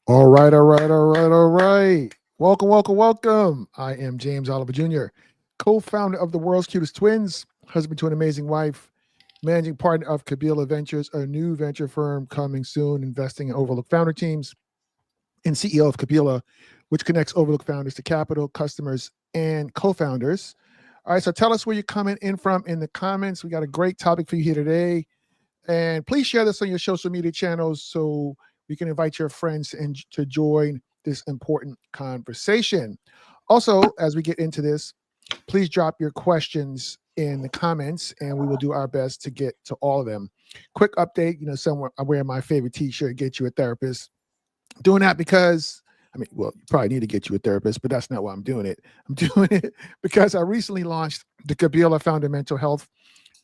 All right, all right, all right, all right. Welcome, welcome, welcome. I am James Oliver Jr., co founder of the world's cutest twins, husband to an amazing wife, managing partner of Kabila Ventures, a new venture firm coming soon, investing in Overlook founder teams, and CEO of Kabila, which connects Overlook founders to capital, customers, and co founders. All right, so tell us where you're coming in from in the comments. We got a great topic for you here today. And please share this on your social media channels so we can invite your friends and to join this important conversation. Also, as we get into this, please drop your questions in the comments and we will do our best to get to all of them. Quick update, somewhere I'm wearing my favorite t-shirt, Get You a Therapist. Doing that because you probably need to get you a therapist, but that's not why I'm doing it. I'm doing it because I recently launched the Kabila Founder Mental Health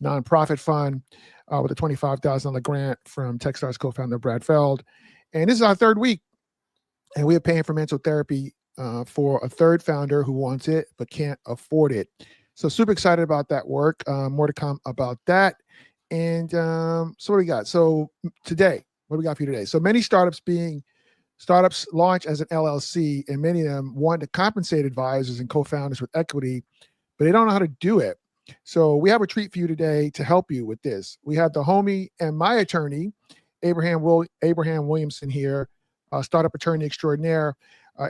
nonprofit fund with a $25,000 grant from Techstars co-founder Brad Feld. And this is our third week, and we are paying for mental therapy for a third founder who wants it but can't afford it. So super excited about that work. More to come about that. And so what do we got? So today, what do we got for you today? So many startups launch as an LLC, and many of them want to compensate advisors and co-founders with equity, but they don't know how to do it. So we have a treat for you today to help you with this. We have the homie and my attorney, Abraham Williamson here, startup attorney extraordinaire.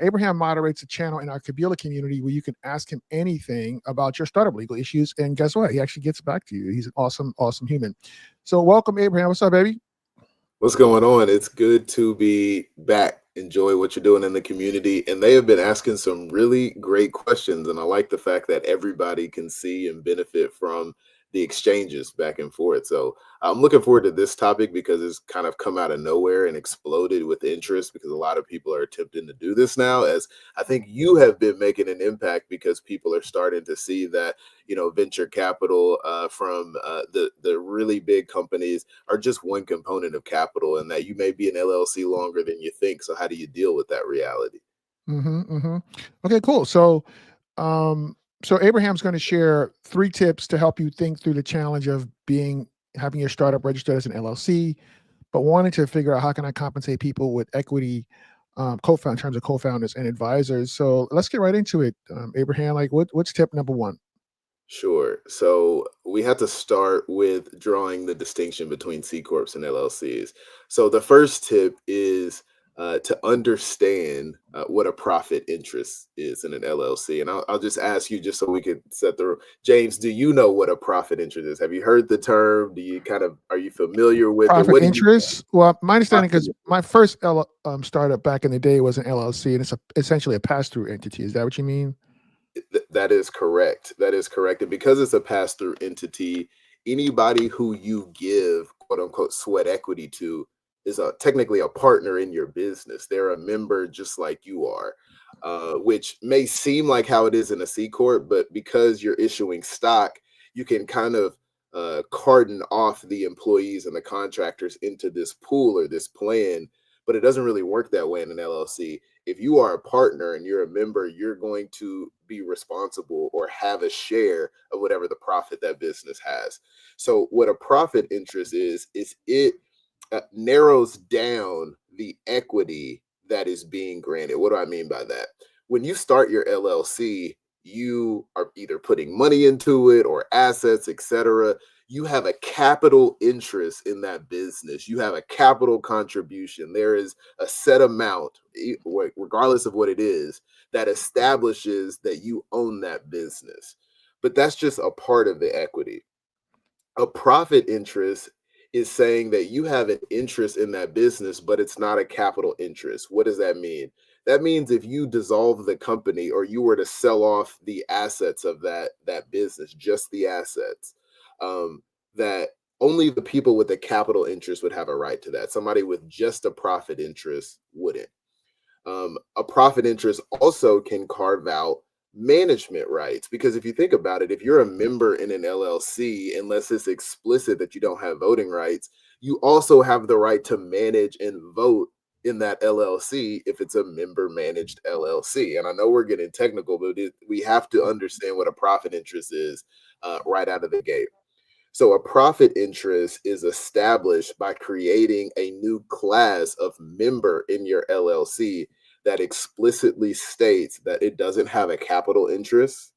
Abraham moderates a channel in our Kabila community where you can ask him anything about your startup legal issues. And guess what? He actually gets back to you. He's an awesome, awesome human. So welcome, Abraham. What's up, baby? What's going on? It's good to be back. Enjoy what you're doing in the community. And they have been asking some really great questions. And I like the fact that everybody can see and benefit from the exchanges back and forth. So I'm looking forward to this topic because it's kind of come out of nowhere and exploded with interest because a lot of people are attempting to do this now, as I think you have been making an impact because people are starting to see that, venture capital from the really big companies are just one component of capital, and that you may be an LLC longer than you think. So how do you deal with that reality? Okay, cool. So Abraham's going to share 3 tips to help you think through the challenge of having your startup registered as an LLC, but wanting to figure out how can I compensate people with equity, in terms of co-founders and advisors. So let's get right into it. Abraham, what's tip number 1? Sure. So we have to start with drawing the distinction between C Corps and LLCs. So the first tip is to understand what a profit interest is in an LLC. And I'll just ask you, just so we could set the James, do you know what a profit interest is? Have you heard the term? Are you familiar with it? Profit What do you interest. Well, my understanding, profit because my first startup back in the day was an LLC, and it's essentially a pass-through entity. Is that what you mean? That is correct. That is correct. And because it's a pass through entity, anybody who you give quote unquote sweat equity to is technically a partner in your business. They're a member just like you are, which may seem like how it is in a C Corp, but because you're issuing stock, you can kind of carton off the employees and the contractors into this pool or this plan, but it doesn't really work that way in an LLC. If you are a partner and you're a member, you're going to be responsible or have a share of whatever the profit that business has. So what a profit interest is it narrows down the equity that is being granted. What do I mean by that? When you start your LLC, you are either putting money into it or assets, etc. You have a capital interest in that business. You have a capital contribution. There is a set amount, regardless of what it is, that establishes that you own that business. But that's just a part of the equity. A profit interest is saying that you have an interest in that business, but it's not a capital interest. What does that mean? That means if you dissolve the company or you were to sell off the assets of that business, just the assets, that only the people with a capital interest would have a right to that. Somebody with just a profit interest wouldn't. A profit interest also can carve out management rights, because if you think about it, if you're a member in an LLC, unless it's explicit that you don't have voting rights, you also have the right to manage and vote in that LLC if it's a member managed LLC. And I know we're getting technical, but we have to understand what a profit interest is right out of the gate. So a profit interest is established by creating a new class of member in your LLC that explicitly states that it doesn't have a capital interest.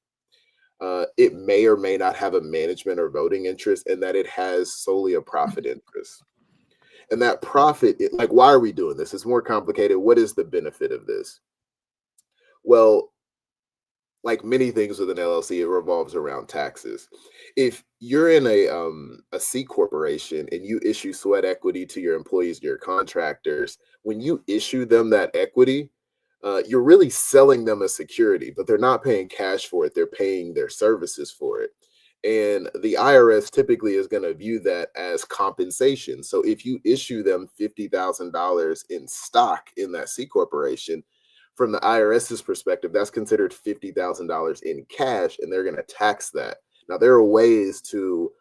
It may or may not have a management or voting interest, and that it has solely a profit interest. And that profit, like, why are we doing this? It's more complicated. What is the benefit of this? Well, like many things with an LLC, it revolves around taxes. If you're in a C corporation and you issue sweat equity to your employees, your contractors, when you issue them that equity, you're really selling them a security, but they're not paying cash for it. They're paying their services for it. And the IRS typically is going to view that as compensation. So if you issue them $50,000 in stock in that C corporation, from the IRS's perspective, that's considered $50,000 in cash, and they're going to tax that. Now, there are ways to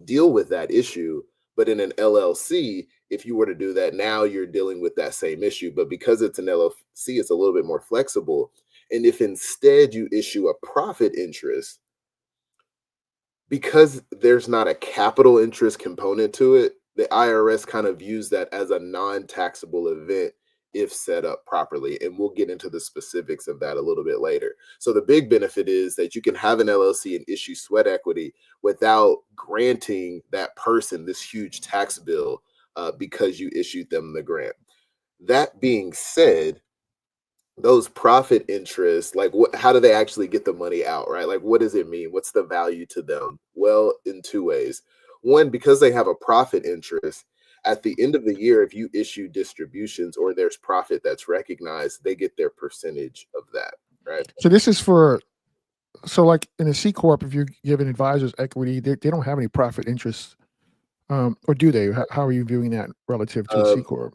deal with that issue, but in an LLC, if you were to do that, now you're dealing with that same issue. But because it's an LLC, it's a little bit more flexible. And if instead you issue a profit interest, because there's not a capital interest component to it, the IRS kind of views that as a non-taxable event if set up properly. And we'll get into the specifics of that a little bit later. So the big benefit is that you can have an LLC and issue sweat equity without granting that person this huge tax bill because you issued them the grant. That being said, those profit interests, like how do they actually get the money out, right? Like, what does it mean? What's the value to them? Well, in two ways. One, because they have a profit interest, at the end of the year, if you issue distributions or there's profit that's recognized, they get their percentage of that, right? So this is for, so like in a C corp, if you're giving advisors equity, they don't have any profit interest, or do they? How are you viewing that relative to a C corp?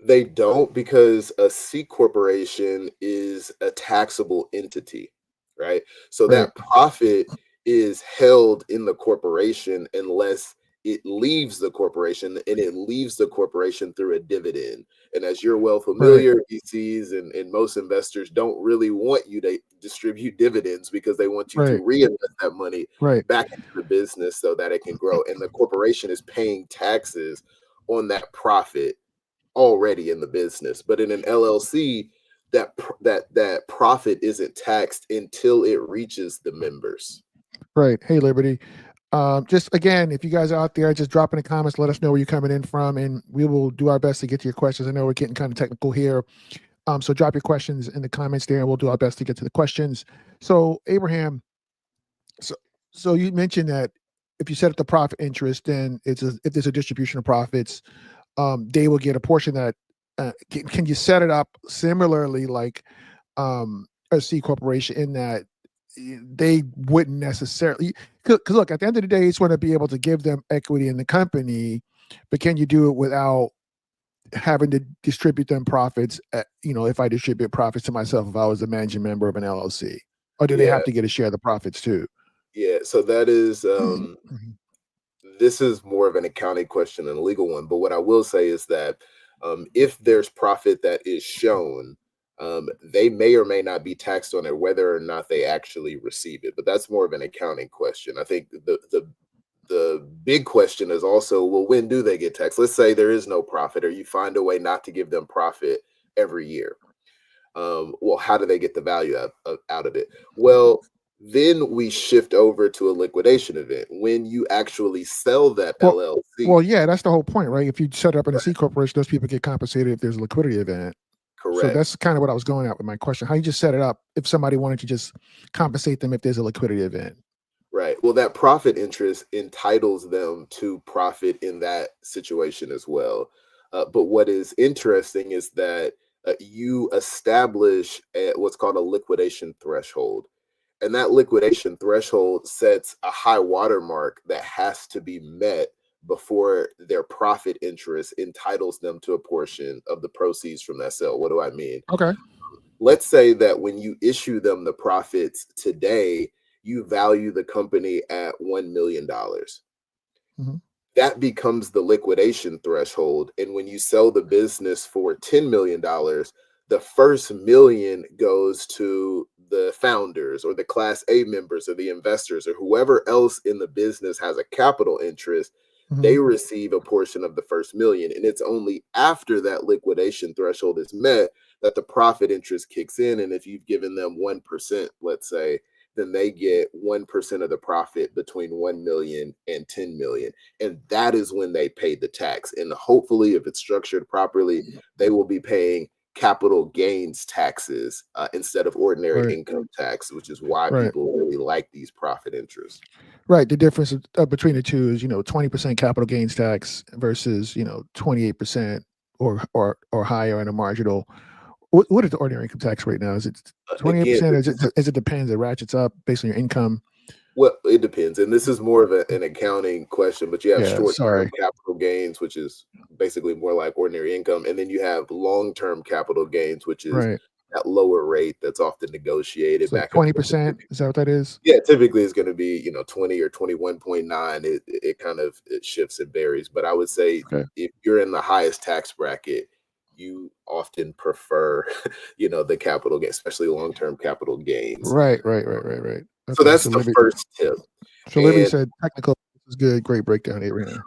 They don't, because a C corporation is a taxable entity, right? So Right, that profit is held in the corporation unless it leaves the corporation, and it leaves the corporation through a dividend. And as you're well right, familiar, VCs and most investors don't really want you to distribute dividends because they want you to right, reinvest that money right, back into the business so that it can grow. And the corporation is paying taxes on that profit already in the business. But in an LLC, that profit isn't taxed until it reaches the members. right. Hey, Liberty. Just again, if you guys are out there, just drop in the comments, let us know where you're coming in from, and we will do our best to get to your questions. I know we're getting kind of technical here. So drop your questions in the comments there, and we'll do our best to get to the questions. So Abraham, so so you mentioned that if you set up the profit interest, then if there's a distribution of profits, they will get a portion that. Can you set it up similarly like a C corporation in that they wouldn't necessarily, because look, at the end of the day, it's want to be able to give them equity in the company, but can you do it without having to distribute them profits if I distribute profits to myself if I was a managing member of an LLC, or do they Yeah, have to get a share of the profits too? yeah. So that is Mhm. this is more of an accounting question than a legal one. But what I will say is that if there's profit that is shown, they may or may not be taxed on it, whether or not they actually receive it. But that's more of an accounting question. I think the big question is also, well, when do they get taxed? Let's say there is no profit, or you find a way not to give them profit every year. Well, how do they get the value out of it? Well, then we shift over to a liquidation event when you actually sell that Well, LLC. yeah, that's the whole point, right? If you set it up in a C corporation, those people get compensated if there's a liquidity event. So Correct. that's kind of what I was going at with my question. How you just set it up if somebody wanted to just compensate them if there's a liquidity event? Right. Well, that profit interest entitles them to profit in that situation as well. But what is interesting is that you establish what's called a liquidation threshold. And that liquidation threshold sets a high watermark that has to be met before their profit interest entitles them to a portion of the proceeds from that sale. What do I mean? Okay. Let's say that when you issue them the profits today, you value the company at $1 million. Mhm. That becomes the liquidation threshold. And when you sell the business for $10 million, the first million goes to the founders or the Class A members or the investors or whoever else in the business has a capital interest. They Mhm. receive a portion of the first million. And it's only after that liquidation threshold is met that the profit interest kicks in. And if you've given them 1%, let's say, then they get 1% of the profit between 1 million and 10 million. And that is when they pay the tax. And hopefully, if it's structured properly, they will be paying capital gains taxes instead of ordinary Right. income tax, which is why Right. people really like these profit interests. Right. The difference between the two is, 20% capital gains tax versus, 28% or higher on a marginal. What is the ordinary income tax rate now? Is it Again, 28%? this is As it depends? It ratchets up based on your income. well, it depends. And this is more of an accounting question, but you have Yeah. short-term Sorry. capital gains, which is basically more like ordinary income. And then you have long-term capital gains, which is Right. that lower rate that's often negotiated It's like back and forth. 20%. Is that what that is? Yeah, typically it's going to be, 20 or 21.9. It kind of it shifts and varies. But I would say Okay. if you're in the highest tax bracket, you often prefer, the capital gain, especially long-term capital gains. Right. Right. Right. Right. Right. So Okay. that's So the Libby. first tip. So Libby And said technical. This is good. Great breakdown, Abraham.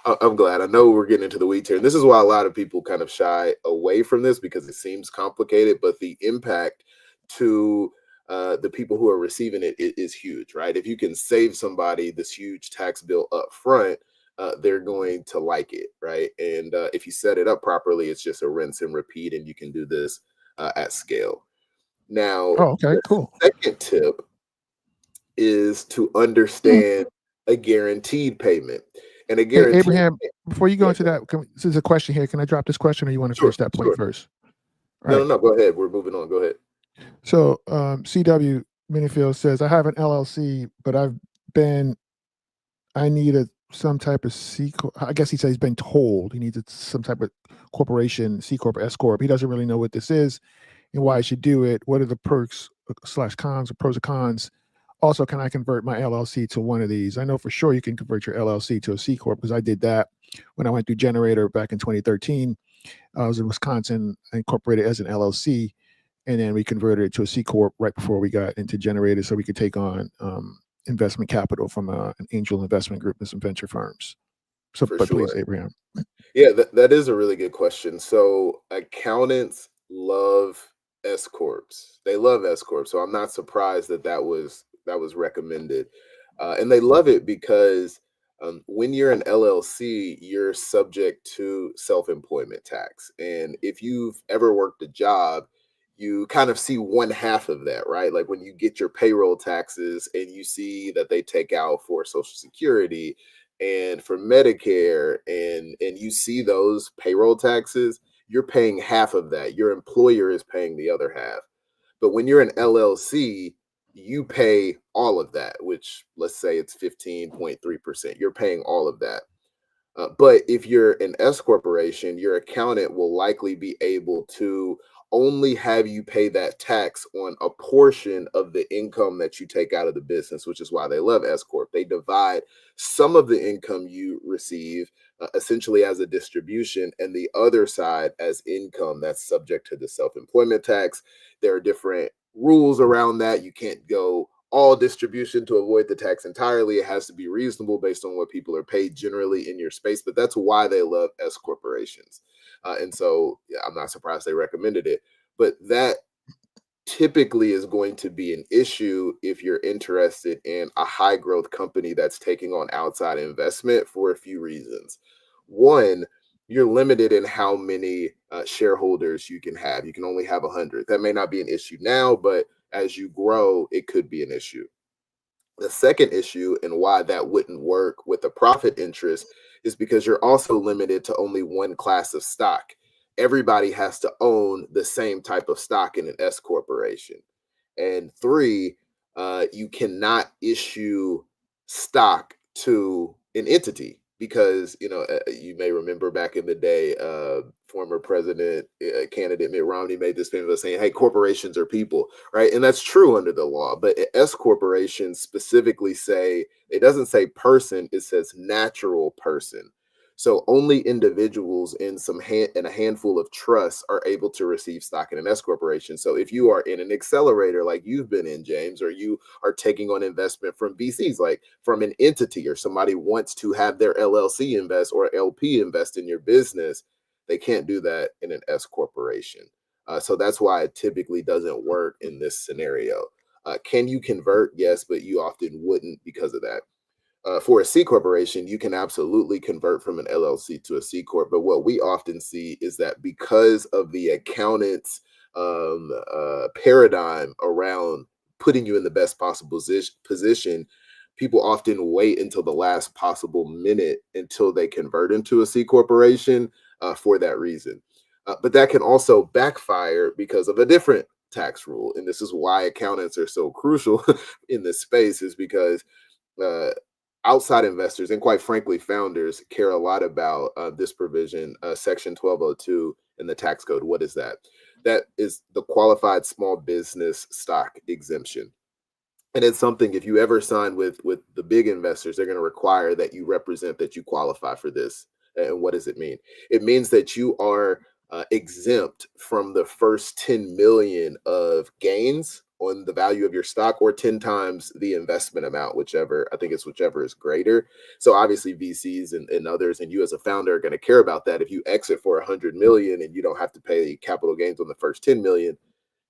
I'm glad. I know we're getting into the weeds here. And this is why a lot of people kind of shy away from this because it seems complicated, but the impact to the people who are receiving it is huge, right? If you can save somebody this huge tax bill up front, they're going to like it, right? And if you set it up properly, it's just a rinse and repeat, and you can do this at scale. Now, Oh, okay. the Cool. second tip is to understand a guaranteed payment. And a Hey, guaranteed, Abraham, before you go yeah, into that, this is a question here. Can I drop this question or you want to sure, finish that point sure. first? All No, right. no, no. Go ahead. We're moving on. Go ahead. So CW Minifield says, I have an LLC, but I needed some type of C Corp. I guess he said he's been told he needed some type of corporation, C Corp, S Corp. He doesn't really know what this is and why I should do it. What are the perks slash cons or pros and cons? Also, can I convert my LLC to one of these? I know for sure you can convert your LLC to a C Corp because I did that when I went through Generator back in 2013. I was in Wisconsin, incorporated as an LLC, and then we converted it to a C Corp right before we got into Generator so we could take on investment capital from an angel investment group and some venture firms. So, For but sure. please, Abraham. Yeah, that is a really good question. So accountants love S corps. They love S corps. So I'm not surprised that was recommended, and they love it because when you're an LLC, you're subject to self-employment tax, and if you've ever worked a job, you kind of see one half of that, right? Like when you get your payroll taxes and you see that they take out for Social Security and for Medicare and you see those payroll taxes, you're paying half of that. Your employer is paying the other half. But when you're an LLC, you pay all of that, which let's say it's 15.3%. You're paying all of that. But if you're an S corporation, your accountant will likely be able to only have you pay that tax on a portion of the income that you take out of the business, which is why they love S corp. They divide some of the income you receive essentially as a distribution, and the other side as income that's subject to the self-employment tax. There are different rules around that. You can't go all distribution to avoid the tax entirely. It has to be reasonable based on what people are paid generally in your space, but that's why they love S corporations. And so yeah, I'm not surprised they recommended it, but that typically is going to be an issue if you're interested in a high growth company that's taking on outside investment for a few reasons. One, you're limited in how many shareholders you can have. You can only have 100. That may not be an issue now, but as you grow, it could be an issue. The second issue and why that wouldn't work with a profit interest is because you're also limited to only one class of stock. Everybody has to own the same type of stock in an S corporation. And three, you cannot issue stock to an entity because you may remember back in the day, former president candidate Mitt Romney made this statement of saying, "Hey, corporations are people," right? And that's true under the law. But S corporations specifically say it doesn't say person; it says natural person. So only individuals in a handful of trusts are able to receive stock in an S corporation. So if you are in an accelerator like you've been in, James, or you are taking on investment from VCs, like from an entity, or somebody wants to have their LLC invest or LP invest in your business, they can't do that in an S corporation. So that's why it typically doesn't work in this scenario. Can you convert? Yes, but you often wouldn't because of that. For a C corporation, you can absolutely convert from an LLC to a C corp. But what we often see is that because of the accountant's paradigm around putting you in the best possible position, people often wait until the last possible minute until they convert into a C corporation for that reason. But that can also backfire because of a different tax rule. And this is why accountants are so crucial in this space, is because uh, outside investors and, quite frankly, founders care a lot about this provision, section 1202 in the tax code. What is that? That is the qualified small business stock exemption. And it's something, if you ever sign with the big investors, they're going to require that you represent that you qualify for this. And what does it mean? It means that you are exempt from the first 10 million of gains on the value of your stock, or 10 times the investment amount, whichever is greater. So obviously VCs and others, and you as a founder, are going to care about that. If you exit for 100 million and you don't have to pay capital gains on the first 10 million,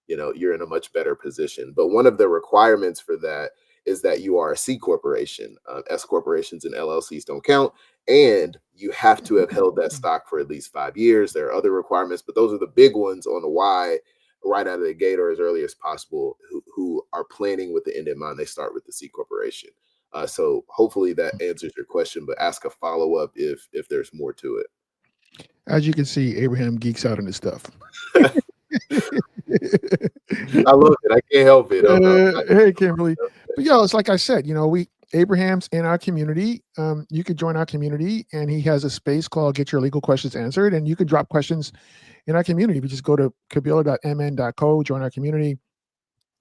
you're in a much better position. But one of the requirements for that is that you are a C corporation. S corporations and LLCs don't count, and you have to have held that stock for at least 5 years. There are other requirements, but those are the big ones on why, right out of the gate or as early as possible, who are planning with the end in mind, they start with the C corporation. So hopefully that answers your question, but ask a follow-up if there's more to it. As you can see, Abraham geeks out on this stuff. I love it. I can't help it. Hey, Kimberly. But it's like I said, Abraham's in our community. You could join our community, and he has a space called Get Your Legal Questions Answered, and you can drop questions in our community. If you just go to kabila.mn.co, join our community.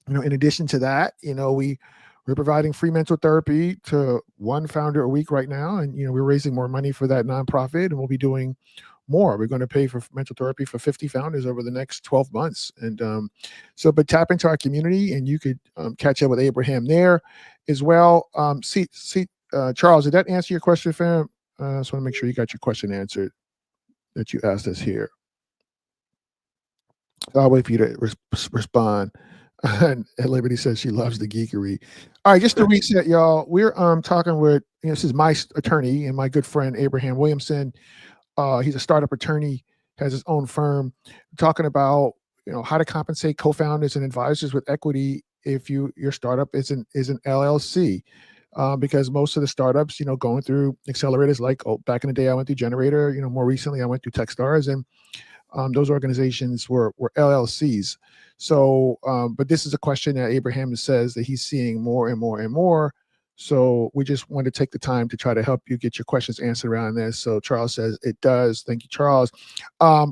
In addition to that, we're providing free mental therapy to one founder a week right now, and we're raising more money for that nonprofit, and we'll be doing more. We're going to pay for mental therapy for 50 founders over the next 12 months. And but tap into our community, and you could catch up with Abraham there as well. Charles, did that answer your question, fam? I just want to make sure you got your question answered that you asked us here. I'll wait for you to respond. And Liberty says she loves the geekery. All right, just to reset, y'all, we're talking with, this is my attorney and my good friend Abraham Williamson. He's a startup attorney, has his own firm, talking about how to compensate co-founders and advisors with equity if your startup is an LLC, because most of the startups, going through accelerators, like back in the day I went through Generator, more recently I went through Techstars, and those organizations were LLCs. So, but this is a question that Abraham says that he's seeing more and more and more. So we just want to take the time to try to help you get your questions answered around this. So Charles says it does. Thank you, Charles.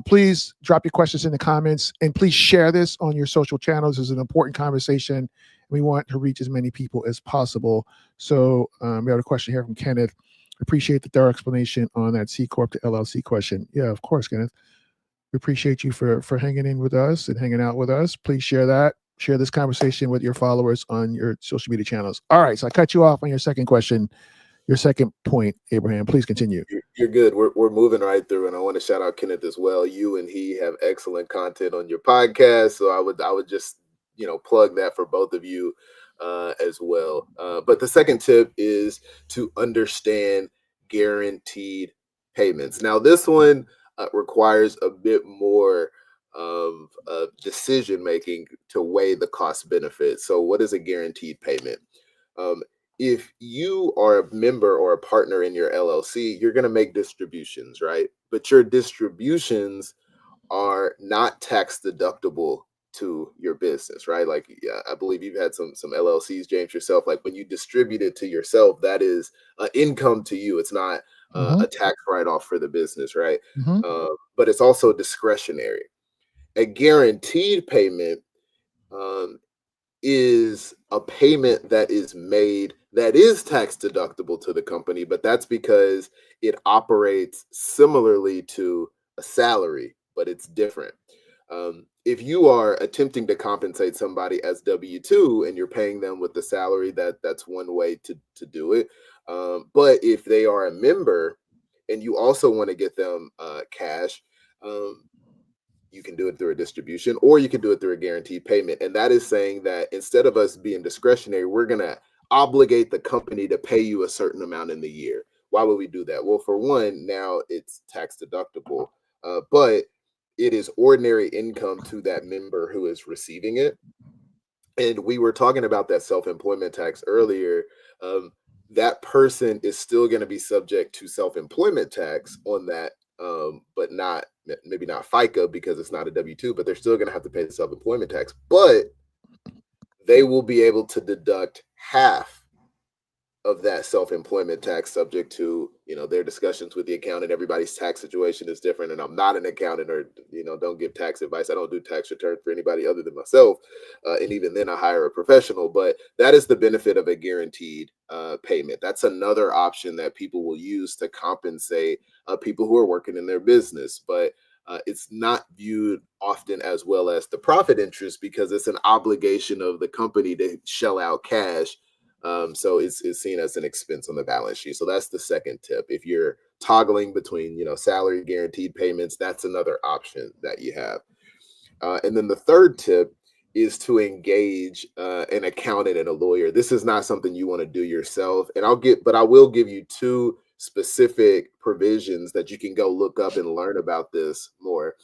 Please drop your questions in the comments, and please share this on your social channels. This is an important conversation. We want to reach as many people as possible. So we have a question here from Kenneth. Appreciate the thorough explanation on that C-Corp to LLC question. Yeah, of course, Kenneth. We appreciate you for hanging in with us and hanging out with us. Please share this conversation with your followers on your social media channels. All right, so I cut you off on your second question, your second point, Abraham. Please continue. You're good. We're moving right through, and I want to shout out Kenneth as well. You and he have excellent content on your podcast, so I would just plug that for both of you as well. But the second tip is to understand guaranteed payments. Now, this one requires a bit more of decision making to weigh the cost benefit. So what is a guaranteed payment? If you are a member or a partner in your LLC, you're going to make distributions, right? But your distributions are not tax deductible to your business, right? Like, I believe you've had some LLCs, James, yourself. Like, when you distribute it to yourself, that is income to you. It's not a tax write-off for the business, right? But it's also discretionary. A guaranteed payment is a payment that is made that is tax deductible to the company, but that's because it operates similarly to a salary, but it's different. If you are attempting to compensate somebody as W-2 and you're paying them with the salary, that's one way to do it. But if they are a member and you also want to get them cash, um, you can do it through a distribution or you can do it through a guaranteed payment. And that is saying that instead of us being discretionary, we're going to obligate the company to pay you a certain amount in the year. Why would we do that? Well, for one, now it's tax deductible, but it is ordinary income to that member who is receiving it. And we were talking about that self-employment tax earlier. Um, that person is still going to be subject to self-employment tax on that, but not maybe not FICA because it's not a W-2, but they're still going to have to pay the self-employment tax. But they will be able to deduct half of that self-employment tax, subject to their discussions with the accountant. Everybody's tax situation is different, and I'm not an accountant, or don't give tax advice. I don't do tax returns for anybody other than myself, and even then I hire a professional. But that is the benefit of a guaranteed payment. That's another option that people will use to compensate people who are working in their business, but it's not viewed often as well as the profit interest because it's an obligation of the company to shell out cash. So it's seen as an expense on the balance sheet. So that's the second tip. If you're toggling between, salary guaranteed payments, that's another option that you have. And then the third tip is to engage an accountant and a lawyer. This is not something you want to do yourself. And I will give you two specific provisions that you can go look up and learn about this more.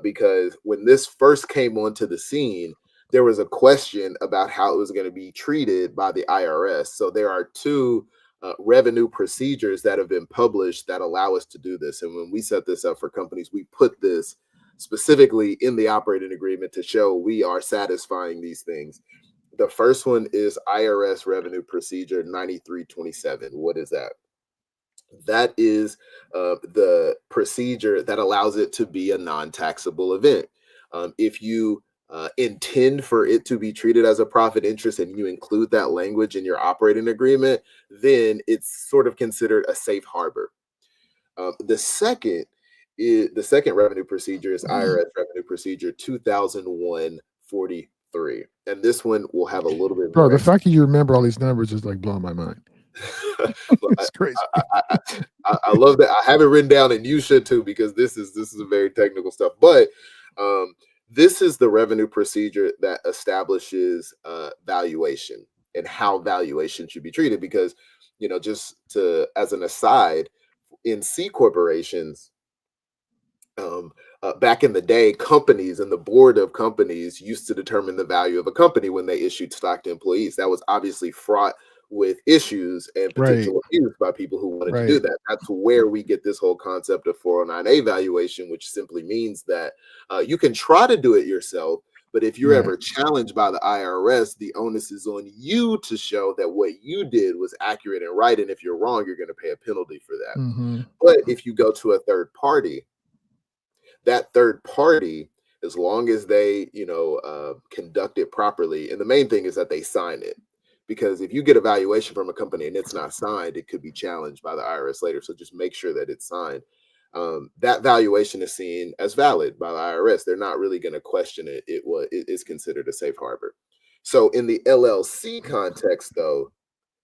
Because when this first came onto the scene, there was a question about how it was going to be treated by the IRS. So there are two revenue procedures that have been published that allow us to do this. And when we set this up for companies, we put this specifically in the operating agreement to show we are satisfying these things. The first one is IRS Revenue Procedure 9327. What is that? That is the procedure that allows it to be a non-taxable event. If you intend for it to be treated as a profit interest and you include that language in your operating agreement, then it's sort of considered a safe harbor. The second revenue procedure is IRS Revenue Procedure 2001-43, and this one will have a little bit Bro, more. the fact that you remember all these numbers is like blowing my mind. It's crazy. I love that. I have it written down, and you should too, because this is a very technical stuff. But this is the revenue procedure that establishes valuation and how valuation should be treated. Because just as an aside, in C corporations, back in the day, companies and the board of companies used to determine the value of a company when they issued stock to employees. That was obviously fraught with issues and potential abuse by people who wanted to do that. That's where we get this whole concept of 409A valuation, which simply means that you can try to do it yourself, but if you're ever challenged by the IRS, the onus is on you to show that what you did was accurate and right. And if you're wrong, you're going to pay a penalty for that. But if you go to a third party, that third party, as long as they conduct it properly, and the main thing is that they sign it, because if you get a valuation from a company and it's not signed, it could be challenged by the IRS later. So just make sure that it's signed. That valuation is seen as valid by the IRS. They're not really going to question it. It is considered a safe harbor. So in the LLC context, though,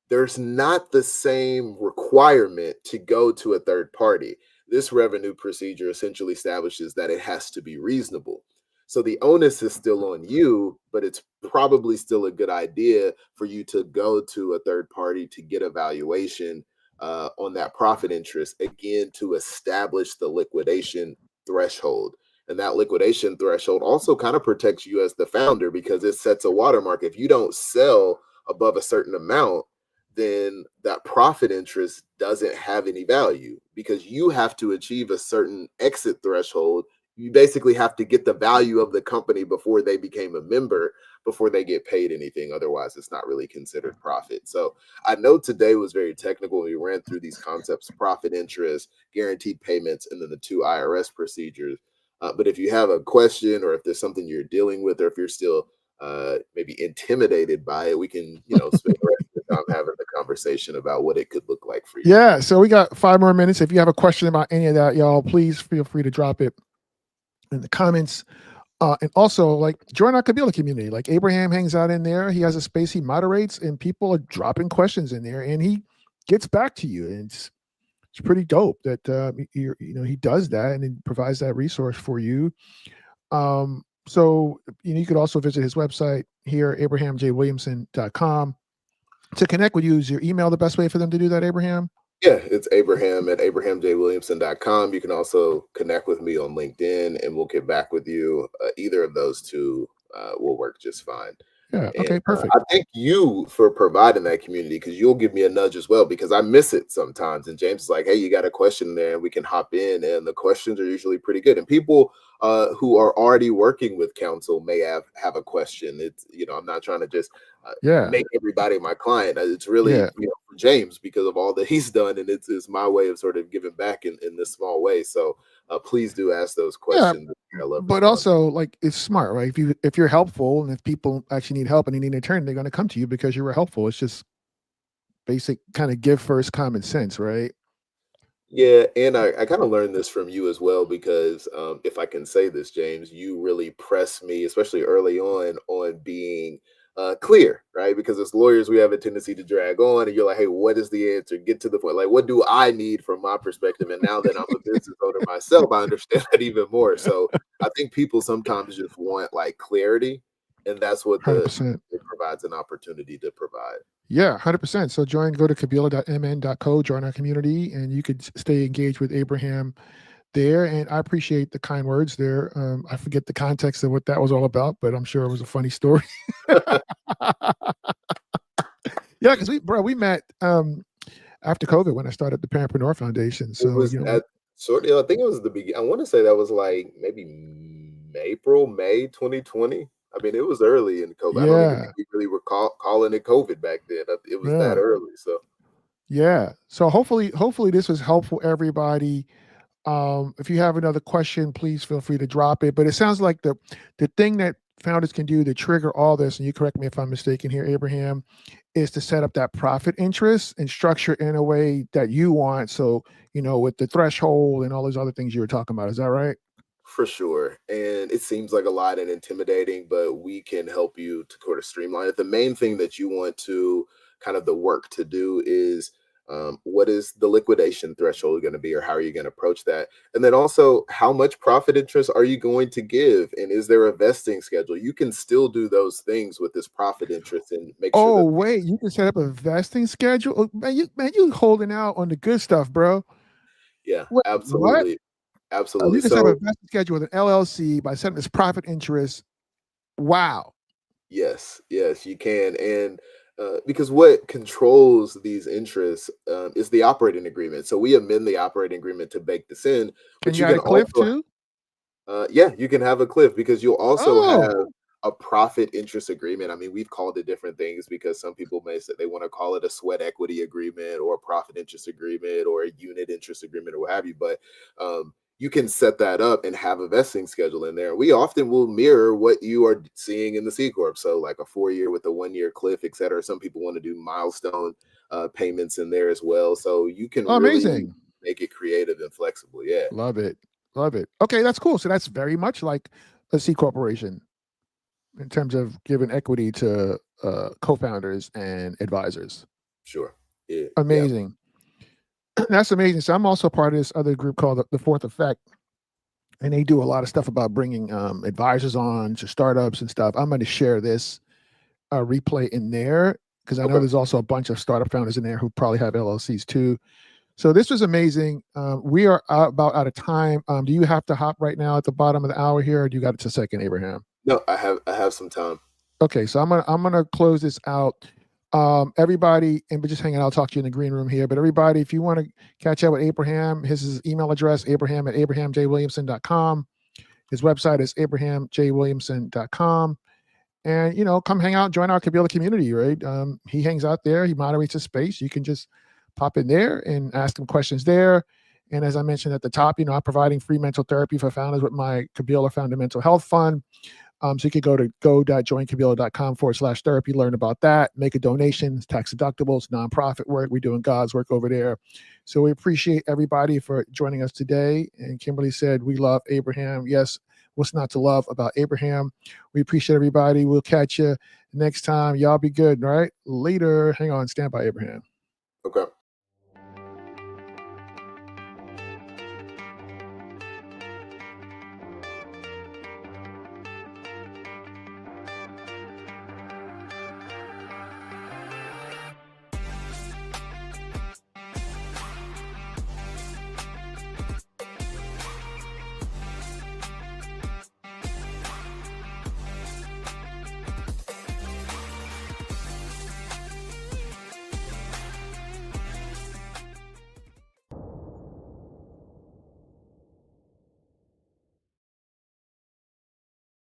there's not the same requirement to go to a third party. This revenue procedure essentially establishes that it has to be reasonable. So the onus is still on you, but it's probably still a good idea for you to go to a third party to get a valuation on that profit interest, again, to establish the liquidation threshold. And that liquidation threshold also kind of protects you as the founder because it sets a watermark. If you don't sell above a certain amount, then that profit interest doesn't have any value because you have to achieve a certain exit threshold. You basically have to get the value of the company before they became a member, before they get paid anything. Otherwise, it's not really considered profit. So I know today was very technical. We ran through these concepts: profit interest, guaranteed payments, and then the two IRS procedures. But if you have a question, or if there's something you're dealing with, or if you're still maybe intimidated by it, we can spend the rest of the time having the conversation about what it could look like for you. Yeah. So we got 5 more minutes. If you have a question about any of that, y'all, please feel free to drop it in the comments. And also, like, join our Kabila community. Like, Abraham hangs out in there. He has a space he moderates, and people are dropping questions in there, and he gets back to you. And it's pretty dope that he does that and he provides that resource for you. So you could also visit his website here, abrahamjwilliamson.com. To connect with you, is your email the best way for them to do that, Abraham? Yeah, it's Abraham at abrahamjwilliamson.com. You can also connect with me on LinkedIn and we'll get back with you. Either of those two will work just fine. Yeah. And Okay. Perfect. I thank you for providing that community, because you'll give me a nudge as well, because I miss it sometimes. And James is like, hey, you got a question there, and we can hop in. And the questions are usually pretty good. And people who are already working with counsel may have a question. It's, I'm not trying to just make everybody my client. It's really for James, because of all that he's done. And it's my way of sort of giving back in this small way. So please do ask those questions. But also, like, it's smart, right? If you're helpful, and if people actually need help and they need an attorney, they're going to come to you because you were helpful. It's just basic kind of give first common sense, right? Yeah, and I kind of learned this from you as well, because if I can say this, James, you really pressed me, especially early on being clear, right? Because as lawyers, we have a tendency to drag on, and you're like, hey, what is the answer? Get to the point. Like, what do I need from my perspective? And now that I'm a business owner myself, I understand that even more. So I think people sometimes just want like clarity, and that's what it provides an opportunity to provide. Yeah, 100%. So go to kabila.mn.co, join our community, and you could stay engaged with Abraham there. And I appreciate the kind words there. I forget the context of what that was all about, but I'm sure it was a funny story. Yeah, because we met after COVID when I started the Parentpreneur Foundation. So I think it was the beginning. I want to say that was like maybe May 2020. I mean, it was early in COVID. I don't even think we really were calling it COVID back then. It was that early. So yeah. So hopefully this was helpful, everybody. If you have another question, please feel free to drop it. But it sounds like the thing that founders can do to trigger all this, and you correct me if I'm mistaken here, Abraham, is to set up that profit interest and structure it in a way that you want. So, with the threshold and all those other things you were talking about. Is that right? For sure. And it seems like a lot and intimidating, but we can help you to sort of streamline it. The main thing that you want to kind of the work to do is what is the liquidation threshold going to be, or how are you going to approach that? And then also, how much profit interest are you going to give? And is there a vesting schedule? You can still do those things with this profit interest and make sure. Oh, wait, you can set up a vesting schedule? Oh, man, you holding out on the good stuff, bro. Yeah, Wait, absolutely. What? Absolutely. You can set up a vesting schedule with an LLC by setting this profit interest. Wow. Yes, you can. And because what controls these interests is the operating agreement. So we amend the operating agreement to bake this in. But you can cliff also, too? yeah, you can have a cliff, because you'll also have a profit interest agreement. I mean, we've called it different things because some people may say they want to call it a sweat equity agreement or a profit interest agreement or a unit interest agreement or what have you. But you can set that up and have a vesting schedule in there. We often will mirror what you are seeing in the C-Corp. So like a 4-year with a 1-year cliff, et cetera. Some people want to do milestone payments in there as well. So you can really make it creative and flexible. Yeah. Love it. Okay, that's cool. So that's very much like a C corporation in terms of giving equity to co-founders and advisors. Sure. Yeah. Amazing. That's amazing. So I'm also part of this other group called the Fourth Effect, and they do a lot of stuff about bringing advisors on to startups and stuff. I'm going to share this replay in there because I know there's also a bunch of startup founders in there who probably have LLCs too. So this was amazing. We are about out of time. Do you have to hop right now at the bottom of the hour here, or do you got just a second, Abraham? No, I have some time. Okay, so I'm gonna close this out. Everybody, and we're just hanging out, I'll talk to you in the green room here. But everybody, if you want to catch up with Abraham, his email address, abraham@abrahamjwilliamson.com. His website is abrahamjwilliamson.com. And, come hang out, join our Kabila community, right? He hangs out there. He moderates a space. You can just pop in there and ask him questions there. And as I mentioned at the top, I'm providing free mental therapy for founders with my Kabila Founder Mental Health Fund. So you could go to go.joinkabila.com/therapy, learn about that, make a donation, tax deductibles, nonprofit work. We're doing God's work over there. So we appreciate everybody for joining us today. And Kimberly said, we love Abraham. Yes, what's not to love about Abraham? We appreciate everybody. We'll catch you next time. Y'all be good, right? Later. Hang on, stand by, Abraham. Okay.